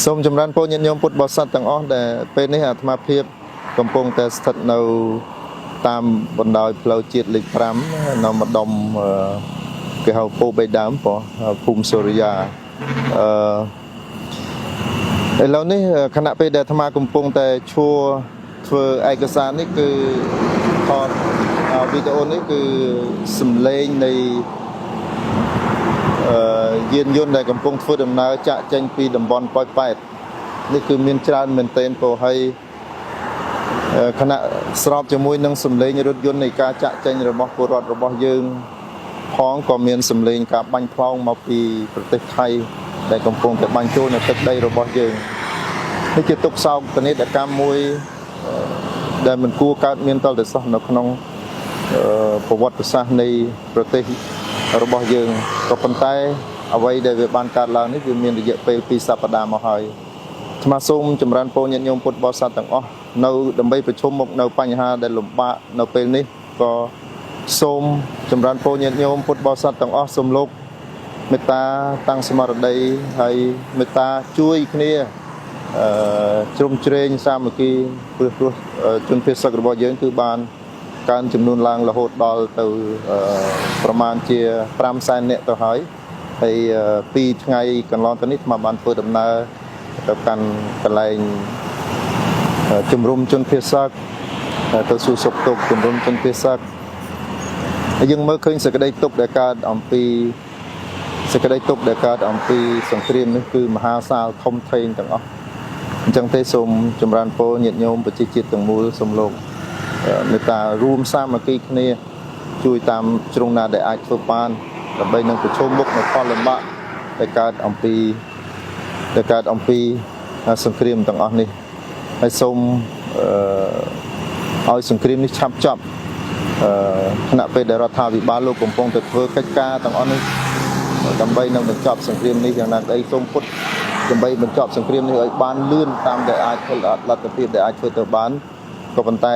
សូមចម្រើនពរញាតិញោមពុទ្ធបរិស័ទទាំងអស់ដែលពេលនេះអាត្មាភាពកំពុងតែស្ថិតនៅតាមបណ្ដោយផ្លូវជាតិលេខ5នៅម្ដុំគេហៅពោបៃដើមបងភូមិសូរិយាឥឡូវនេះខណៈពេលដែលអាត្មាកំពុងតែឈួរធ្វើឯកសារនេះគឺថតវីដេអូនេះគឺសំឡេងនៃយានយន្តដែលកំពុងធ្វើដំណើរចាក់ចេញពីតំបន់ប៉ោយប៉ែតនេះគឺមានច្រើនមែនទែនពោលហើយខណៈស្របជាមួយនឹងសំឡេងរថយន្តនៃការចាក់ចេញរបស់ពលរដ្ឋរបស់យើងផងក៏មានសំឡេងការបាញ់ផ្លោងមកពីប្រទេសថៃដែលកំពុងតែបាញ់ចូលនៅទឹកដីរបស់យើងនេះជាទុកសោកនាដកម្មមួយដែលមិនគួរកើតមានតលតែសោះនៅក្នុងប្រវត្តិសាស្ត្រនៃប្រទេសរបស់យើងក៏ប៉ុន្តែអ្វីដែលវាបានកើតឡើងនេះវាមានរយៈពេល2សប្តាហ៍មកហើយស្មាសូមចម្រើនពរញាតិញោមពុទ្ធបរិស័ទទាំងអស់នៅដើម្បីប្រជុំមកនៅបញ្ហាដែលលំបាកនៅពេលនេះក៏សូមចម្រើនពរញាតិញោមពុទ្ធបរិស័ទទាំងអស់សូមលោកមេត្តាតាំងស្មារតីហើយមេត្តាជួយគ្នាជ្រោមជ្រែងសាមគ្គីព្រោះជនភេសករបស់យើងគឺបានកើនចំនួនឡើងរហូតដល់ទៅប្រមាណជា500,000នាក់ទៅហើយ2ថ្ងៃកន្លងទៅនេះមកបានធ្វើដំណើរទៅកាន់កន្លែងជំរុំជនភេសកទៅសួរសុខទុក្ខជំរុំជនភេសកហើយយើងមើលឃើញសេចក្តីទុក្ខដែលកើតអំពីសង្គ្រាមនេះគឺមហាសាលធំធេងទាំងអស់អញ្ចឹងទេសូមចម្រើនពរញាតិញោមប្រជាជាតិទាំងមូលសូមលោកមេត្តារួមសាមគ្គីគ្នាជួយតាមជ្រុងណាដែលអាចធ្វើបានដើម្បីនឹងប្រឈមមុខនឹងផលលំបាកដែលកើតអំពីសង្គ្រាមទាំងអស់នេះហើយសូមឲ្យសង្គ្រាមនេះឆាប់ចប់ខណៈពេលដែលរដ្ឋាភិបាលលោកកំពុងតែធ្វើកិច្ចការទាំងអស់នេះដើម្បីនឹងបញ្ចប់សង្គ្រាមនេះយ៉ាងណាក្តីសូមពុទ្ធដើម្បីបញ្ចប់សង្គ្រាមនេះឲ្យបានលឿនតាមដែលអាចធ្វើលទ្ធភាពដែលអាចធ្វើទៅបានក៏ប៉ុន្តែ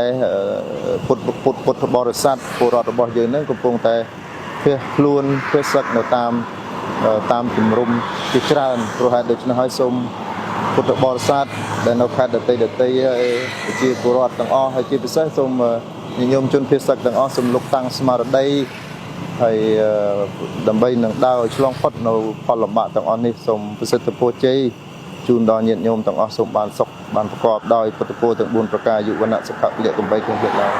ពុទ្ធបរិស័ទពលរដ្ឋរបស់យើងនឹងកំពុងតែភៀសខ្លួនភេសកនៅតាមជំរុំជាច្រើនព្រោះហេតុដូច្នេះហើយសូមពុទ្ធបរិស័ទដែលនៅខេត្តដទៃប្រជាពលរដ្ឋទាំងអស់ហើយជាពិសេសសូមញញោមជនភេសកទាំងអស់សូមលោកតាំងស្មារតីហើយដើម្បីនឹងដើរឲ្យឆ្លងផុតនៅផលលំបាកទាំងអស់នេះសូមប្រសិទ្ធពរជ័យជូនដល់ញាតិញោមទាំងអស់សូមបានសុខបានប្រកបដោយពុទ្ធពរទាំង4ប្រការយុវណៈសុខៈពលៈកំបីគ្រឿងទៀតឡើយ